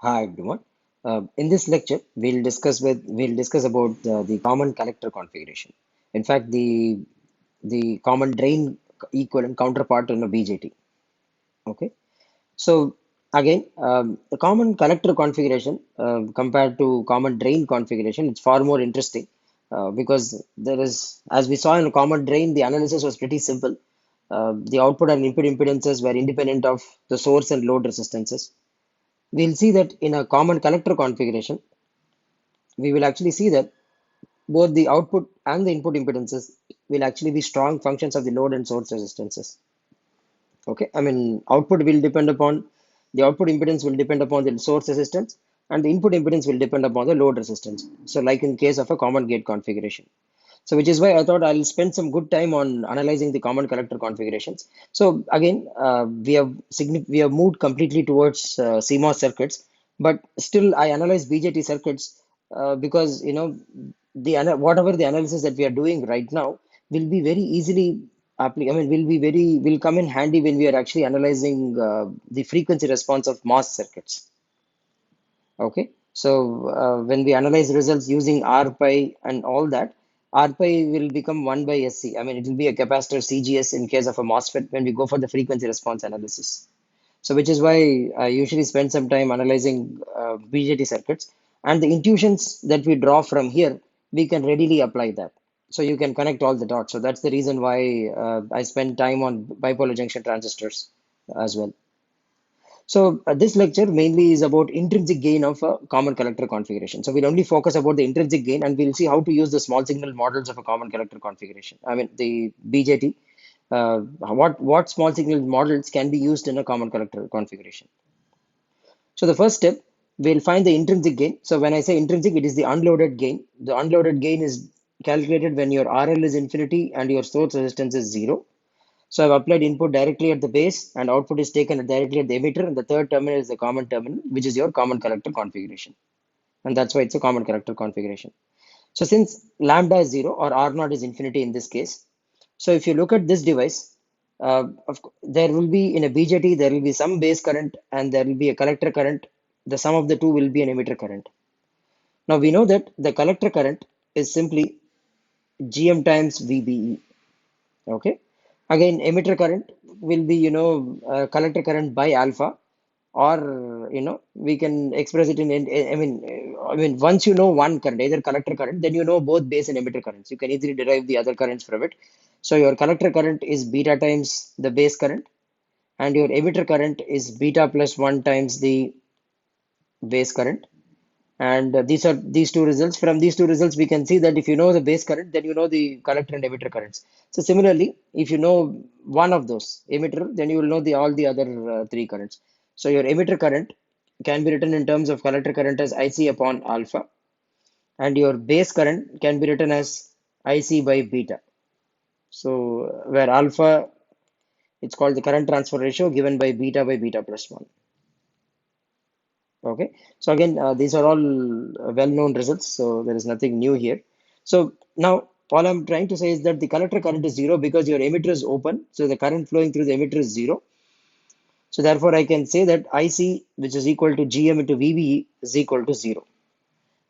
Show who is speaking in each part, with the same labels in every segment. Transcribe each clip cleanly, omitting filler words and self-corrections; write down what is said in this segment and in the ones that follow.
Speaker 1: Hi everyone. In this lecture, we'll discuss about the common collector configuration. In fact, the common drain equivalent counterpart in a BJT. Okay. So again, the common collector configuration compared to common drain configuration, it's far more interesting because there is, as we saw in a common drain, the analysis was pretty simple. The output and input impedances were independent of the source and load resistances. We'll see that in a common collector configuration, we will actually see that both the output and the input impedances will actually be strong functions of the load and source resistances. Okay, I mean, the output impedance will depend upon the source resistance, and the input impedance will depend upon the load resistance. So, like in case of a common gate configuration. So, which is why I thought I'll spend some good time on analyzing the common collector configurations. So, again, we have moved completely towards CMOS circuits, but still I analyze BJT circuits because whatever the analysis that we are doing right now will be very easily will come in handy when we are actually analyzing the frequency response of MOS circuits. Okay, so when we analyze results using RPi and all that, RPi will become 1 by SC. I mean, it will be a capacitor CGS in case of a MOSFET when we go for the frequency response analysis. So, which is why I usually spend some time analyzing BJT circuits, and the intuitions that we draw from here, we can readily apply that. So you can connect all the dots. So that's the reason why I spend time on bipolar junction transistors as well. So this lecture mainly is about intrinsic gain of a common collector configuration. So we'll only focus about the intrinsic gain, and we'll see how to use the small signal models of a common collector configuration. I mean the BJT. What small signal models can be used in a common collector configuration. So the first step, we'll find the intrinsic gain. So when I say intrinsic, it is the unloaded gain. The unloaded gain is calculated when your RL is infinity and your source resistance is zero. So I've applied input directly at the base and output is taken directly at the emitter, and the third terminal is the common terminal, which is your common collector configuration. And that's why it's a common collector configuration. So since lambda is zero or R naught is infinity in this case, so if you look at this device, there will be in a BJT, there will be some base current and there will be a collector current. The sum of the two will be an emitter current. Now we know that the collector current is simply GM times VBE. Okay. Again, emitter current will be, collector current by alpha, or we can express it once you know one current, either collector current, then you know both base and emitter currents. You can easily derive the other currents from it. So your collector current is beta times the base current, and your emitter current is beta plus 1 times the base current. And these two results. From these two results, we can see that if you know the base current, then you know the collector and emitter currents. So similarly, if you know one of those emitter, then you will know all the other three currents. So your emitter current can be written in terms of collector current as IC upon alpha, and your base current can be written as IC by beta. So where alpha, it's called the current transfer ratio given by beta plus 1. Okay, so again, these are all well-known results, so there is nothing new here. So now all I'm trying to say is that the collector current is zero because your emitter is open, so the current flowing through the emitter is zero. So therefore, I can say that IC, which is equal to GM into VBE, is equal to zero.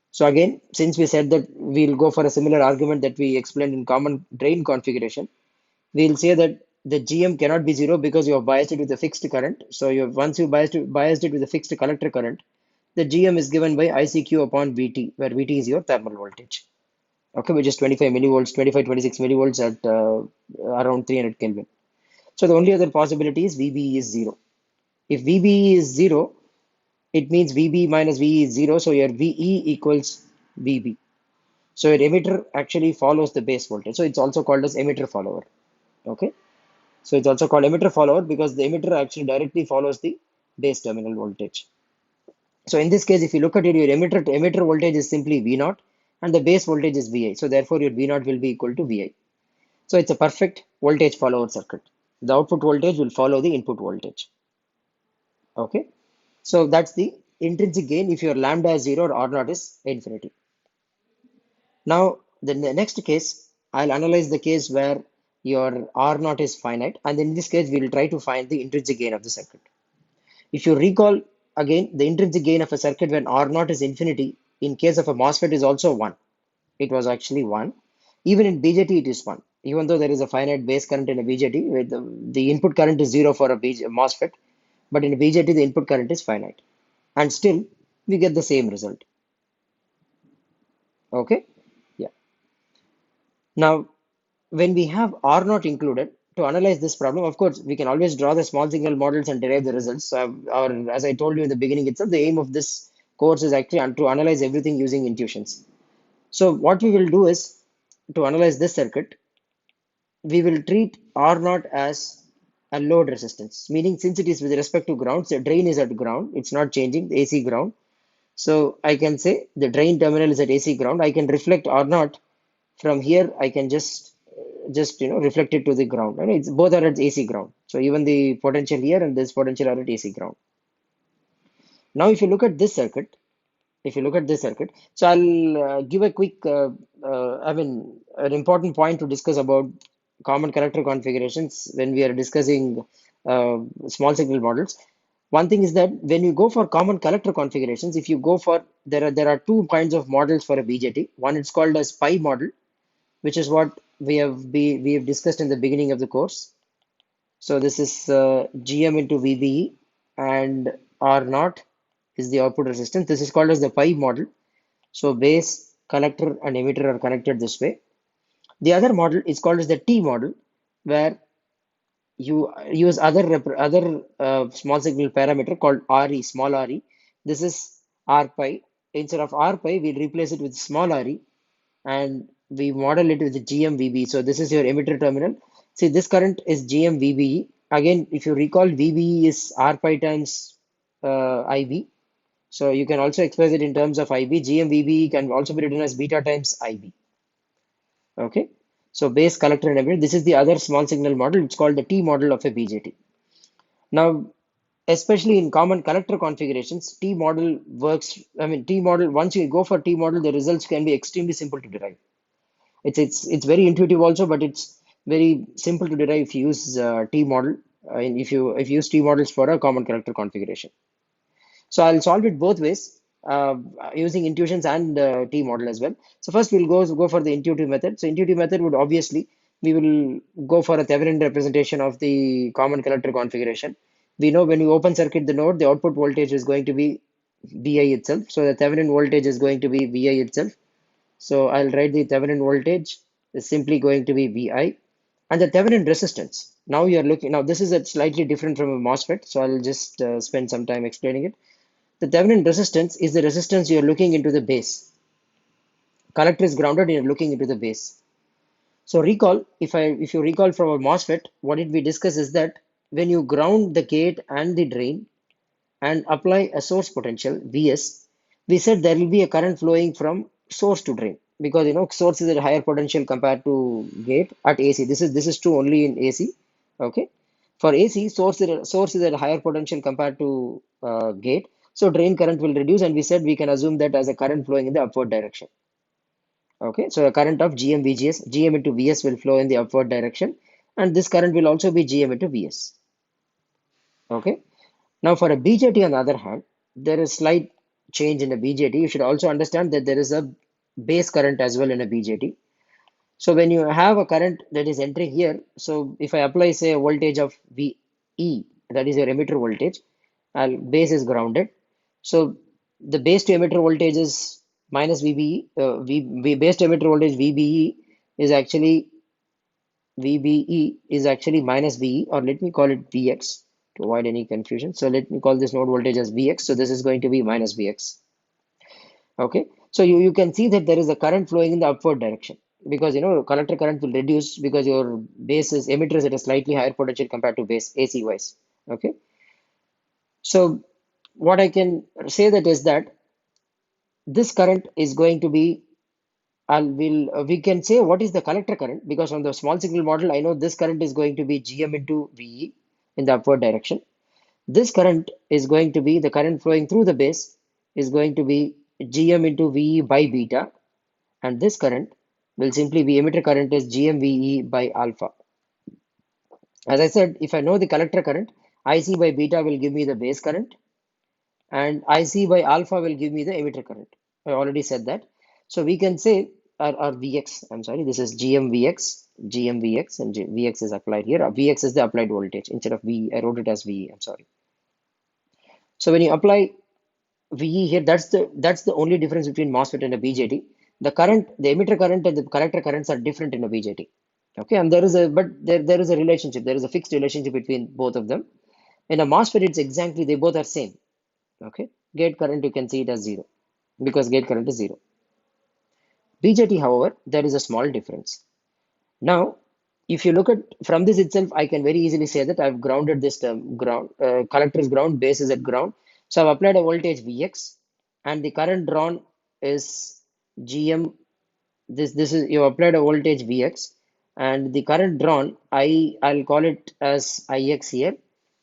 Speaker 1: So again, since we said that we'll go for a similar argument that we explained in common drain configuration, we'll say that the GM cannot be zero because you have biased it with a fixed current. So once you biased it with a fixed collector current, the GM is given by ICQ upon VT, where VT is your thermal voltage. Okay, which is 25 millivolts, 25, 26 millivolts at around 300 Kelvin. So the only other possibility is VBE is zero. If VBE is zero, it means VB minus VE is zero. So your VE equals VB. So your emitter actually follows the base voltage. So it's also called as emitter follower. Okay. So it's also called emitter follower because the emitter actually directly follows the base terminal voltage. So in this case, if you look at it, your emitter to emitter voltage is simply V naught and the base voltage is Vi. So therefore your V naught will be equal to Vi. So it's a perfect voltage follower circuit. The output voltage will follow the input voltage. Okay. So that's the intrinsic gain if your lambda is zero or R naught is infinity. Now the next case, I'll analyze the case where your R naught is finite, and in this case we will try to find the intrinsic gain of the circuit. If you recall, again, the intrinsic gain of a circuit when R naught is infinity, in case of a MOSFET, is also 1. It was actually 1. Even in BJT, it is 1. Even though there is a finite base current in a BJT, with the input current is 0 for a MOSFET, but in a BJT, the input current is finite. And still, we get the same result. Okay? Yeah. Now, when we have R naught included, to analyze this problem, of course, we can always draw the small signal models and derive the results. So, as I told you in the beginning itself, the aim of this course is actually to analyze everything using intuitions. So, what we will do is, to analyze this circuit, we will treat R naught as a load resistance, meaning since it is with respect to ground, so drain is at ground, it's not changing, the AC ground. So I can say the drain terminal is at AC ground. I can reflect R naught from here. I can just reflect it to the ground, and it's both are at AC ground. So even the potential here and this potential are at AC ground. Now, if you look at this circuit, so I'll give a quick, an important point to discuss about common collector configurations when we are discussing small signal models. One thing is that when you go for common collector configurations, if you go for, there are two kinds of models for a BJT. One is called as pi model, which is what we have discussed in the beginning of the course. So this is GM into VBE, and R naught is the output resistance. This is called as the pi model. So base, collector, and emitter are connected this way. The other model is called as the T model, where you use other small signal parameter called RE, small RE. This is R pi. Instead of R pi, we replace it with small RE, and we model it with the GMVB. So this is your emitter terminal. See, this current is GMVBE. Again, if you recall, VBE is R pi times IB. So you can also express it in terms of IB. GMVBE can also be written as beta times IB. Okay. So base, collector, and emitter. This is the other small signal model. It's called the T model of a BJT. Now, especially in common collector configurations, T model works. T model, once you go for T model, the results can be extremely simple to derive. It's very intuitive also, but it's very simple to derive if you use T model. If you use T models for a common collector configuration. So I'll solve it both ways using intuitions and T model as well. So first we'll go for the intuitive method. So intuitive method would obviously, we will go for a Thevenin representation of the common collector configuration. We know when you open circuit the node, the output voltage is going to be Vi itself. So the Thevenin voltage is going to be Vi itself. So I'll write the Thevenin voltage is simply going to be Vi. And the Thevenin resistance. Now you're looking, now this is a slightly different from a MOSFET. So I'll just spend some time explaining it. The Thevenin resistance is the resistance you're looking into the base. Collector is grounded and you're looking into the base. So recall, if you recall from a MOSFET, what did we discuss is that when you ground the gate and the drain and apply a source potential, Vs, we said there will be a current flowing from source to drain because source is at a higher potential compared to gate at AC. This is true only in AC. Okay. For AC, source is at a higher potential compared to gate. So drain current will reduce, and we said we can assume that as a current flowing in the upward direction. Okay, so a current of GM VGS, GM into VS will flow in the upward direction, and this current will also be GM into VS. Okay, now for a BJT on the other hand, there is slight change in a BJT. You should also understand that there is a base current as well in a BJT. So when you have a current that is entering here, so if I apply say a voltage of VE, that is your emitter voltage, base is grounded. So the base to emitter voltage is minus VBE. Base to emitter voltage VBE is actually minus VE, or let me call it VX to avoid any confusion. So let me call this node voltage as VX. So this is going to be minus VX. Okay. So you can see that there is a current flowing in the upward direction because collector current will reduce because your base is emitter is at a slightly higher potential compared to base AC wise. Okay. So what I can say that is that this current is going to be, we can say what is the collector current because on the small signal model, I know this current is going to be GM into VE in the upward direction. This current is going to be, the current flowing through the base is going to be GM into VE by beta, and this current will simply be emitter current is GMVE by alpha. As I said, if I know the collector current, IC by beta will give me the base current, and IC by alpha will give me the emitter current. I already said that. So we can say our Vx, I'm sorry, this is GMVx, and Vx is applied here. Vx is the applied voltage. Instead of V, I wrote it as VE, I'm sorry. So when you apply VE here, that's the only difference between MOSFET and a BJT. The current, the emitter current and the collector currents are different in a BJT. Okay, and there is a relationship, there is a fixed relationship between both of them. In a MOSFET, it's exactly, they both are same. Okay, gate current, you can see it as zero because gate current is zero. BJT, however, there is a small difference. Now, if you look at from this itself, I can very easily say that I've grounded this term. Ground, collector is ground, base is at ground. So I've applied a voltage Vx, and the current drawn is GM. This is, you applied a voltage Vx, and the current drawn, I'll call it as Ix here.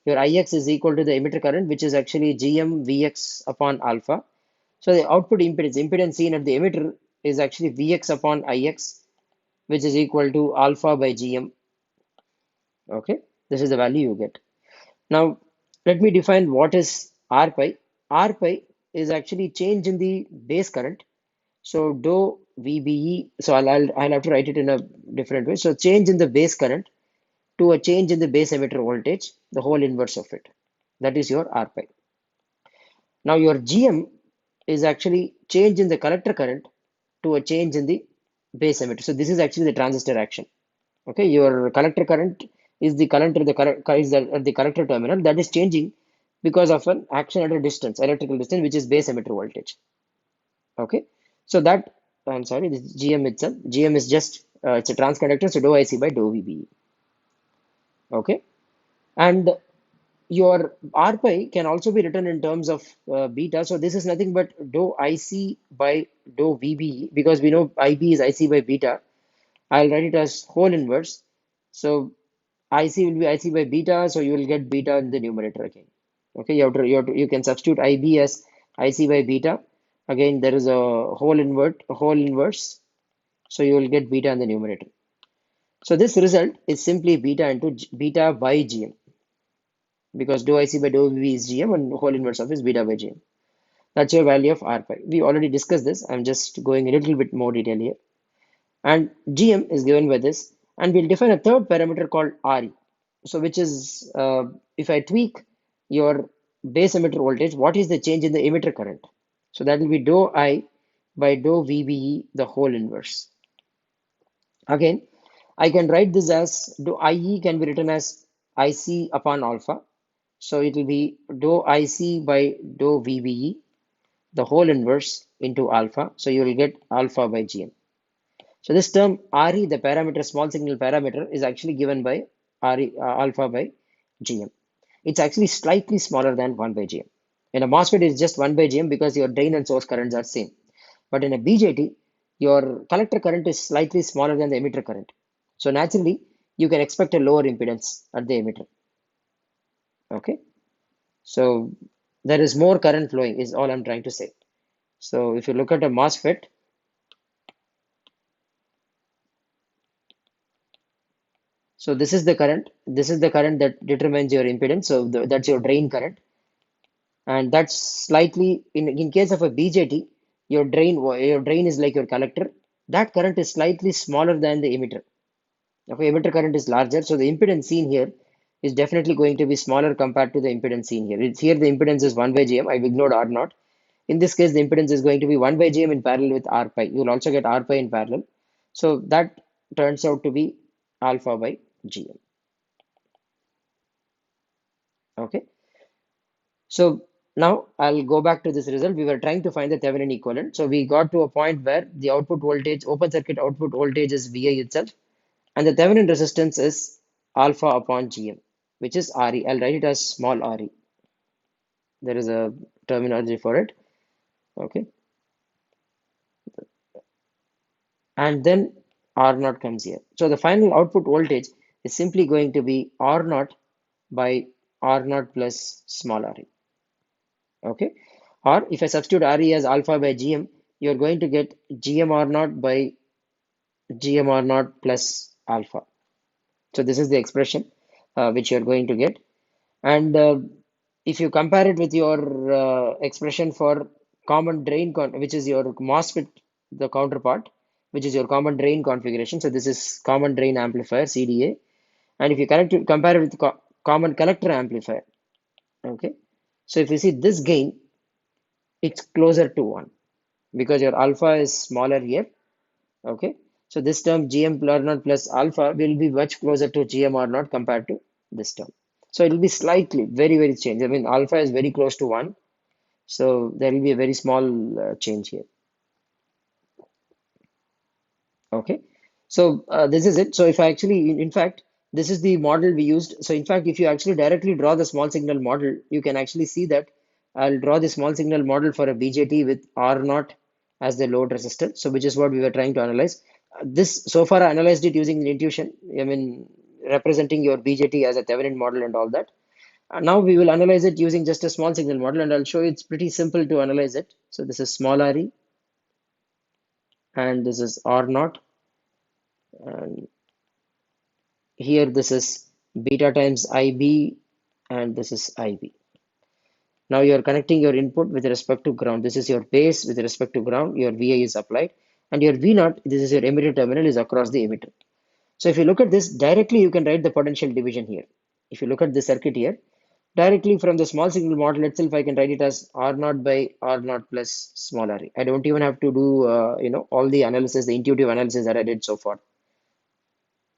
Speaker 1: Your Ix is equal to the emitter current, which is actually GM Vx upon alpha. So the output impedance seen at the emitter is actually Vx upon Ix, which is equal to alpha by Gm. Okay, this is the value you get. Now, let me define what is R pi. R pi is actually change in the base current. So dou VBE, so I'll have to write it in a different way. So change in the base current to a change in the base emitter voltage, the whole inverse of it. That is your R pi. Now your GM is actually change in the collector current to a change in the base emitter. So this is actually the transistor action. Okay, your collector current is the current at the collector terminal that is changing because of an action at a distance, electrical distance, which is base emitter voltage. Okay, so that, I'm sorry, this GM itself. GM is just it's a transconductor, so dou IC by dou VBE. Okay, and your R pi can also be written in terms of beta. So this is nothing but dou IC by dou VBE, because we know IB is IC by beta. I'll write it as whole inverse. So IC will be IC by beta, so you will get beta in the numerator again. Okay, you can substitute IB as IC by beta. Again, there is a whole inverse, so you will get beta in the numerator. So this result is simply beta into beta by GM, because dou IC by dou VB is GM and whole inverse of is beta by GM. That's your value of R pi. We already discussed this. I'm just going a little bit more detail here. And GM is given by this, and we'll define a third parameter called RE. So which is, if I tweak your base emitter voltage, what is the change in the emitter current? So that will be dou I by dou VBE, the whole inverse. Again, I can write this as dou IE can be written as IC upon alpha. So it will be dou IC by dou VBE, the whole inverse into alpha. So you will get alpha by GM. So this term RE, the parameter, small signal parameter, is actually given by RE, alpha by GM. It's actually slightly smaller than 1 by GM. In a MOSFET, it's just 1 by GM because your drain and source currents are same. But in a BJT, your collector current is slightly smaller than the emitter current. So naturally, you can expect a lower impedance at the emitter. Okay. So there is more current flowing is all I'm trying to say. So if you look at a MOSFET, so this is the current. This is the current that determines your impedance. So that's your drain current, and that's slightly in case of a BJT, your drain is like your collector. That current is slightly smaller than the emitter. Okay, emitter current is larger, so the impedance seen here is definitely going to be smaller compared to the impedance seen here. It's here the impedance is 1 by GM. I've ignored R naught. In this case, the impedance is going to be 1 by GM in parallel with R pi. You will also get R pi in parallel. So that turns out to be alpha by GM. Okay. So now I'll go back to this result. We were trying to find the Thevenin equivalent. So we got to a point where the output voltage, open circuit output voltage is VI itself, and the Thevenin resistance is alpha upon GM, which is RE. I'll write it as small RE. There is a terminology for it. Okay. And then R naught comes here. So the final output voltage is simply going to be R naught by R naught plus small re. Okay. Or if I substitute RE as alpha by GM, you're going to get GM R naught by GM R naught plus alpha. So this is the expression which you're going to get. And if you compare it with your expression for common drain which is your MOSFET, the counterpart, which is your common drain configuration. So this is common drain amplifier CDA, and if you compare it with common collector amplifier, okay. So if you see this gain, it's closer to 1 because your alpha is smaller here, okay. So this term GM R naught plus alpha will be much closer to GM R naught compared to this term. So it will be slightly, very, very change. I mean, alpha is very close to 1. So there will be a very small change here. Okay. So this is it. So if I actually, in fact, this is the model we used. So in fact, if you actually directly draw the small signal model, you can actually see that I'll draw the small signal model for a BJT with R naught as the load resistor. So which is what we were trying to analyze. This so far I analyzed it using the intuition. I mean, representing your BJT as a Thevenin model and all that. Now we will analyze it using just a small signal model, and I'll show you it's pretty simple to analyze it. So this is small re, and this is R naught, and here this is beta times IB, and this is IB. Now you are connecting your input with respect to ground. This is your base with respect to ground. Your VA is applied, and your V naught, this is your emitter terminal, is across the emitter. So if you look at this directly, you can write the potential division here. If you look at the circuit here, directly from the small signal model itself, I can write it as R naught by R naught plus small r. I don't even have to do all the analysis, the intuitive analysis that I did so far.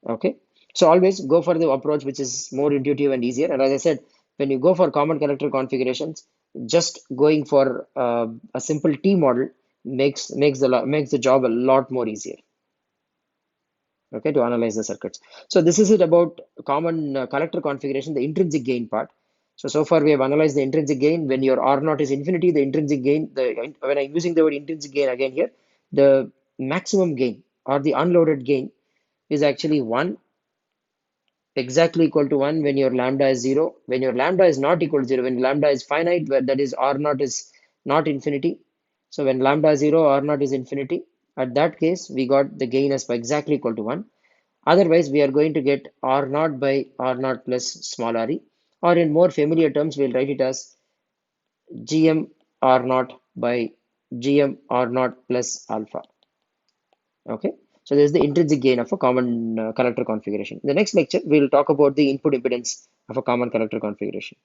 Speaker 1: Okay, so always go for the approach which is more intuitive and easier. And as I said, when you go for common collector configurations, just going for a simple T model makes the job a lot more easier. Okay, to analyze the circuits. So this is it about common collector configuration, the intrinsic gain part. So far we have analyzed the intrinsic gain. When your R naught is infinity, the intrinsic gain, when I'm using the word intrinsic gain again here, the maximum gain or the unloaded gain is actually 1, exactly equal to 1 when your lambda is 0. When your lambda is not equal to 0, when lambda is finite, where that is R naught is not infinity. So when lambda is 0, R naught is infinity. At that case, we got the gain as exactly equal to 1. Otherwise, we are going to get R naught by R naught plus small re, or in more familiar terms, we'll write it as GM R naught by GM R naught plus alpha. Okay, so there's the intrinsic gain of a common collector configuration. In the next lecture, we'll talk about the input impedance of a common collector configuration.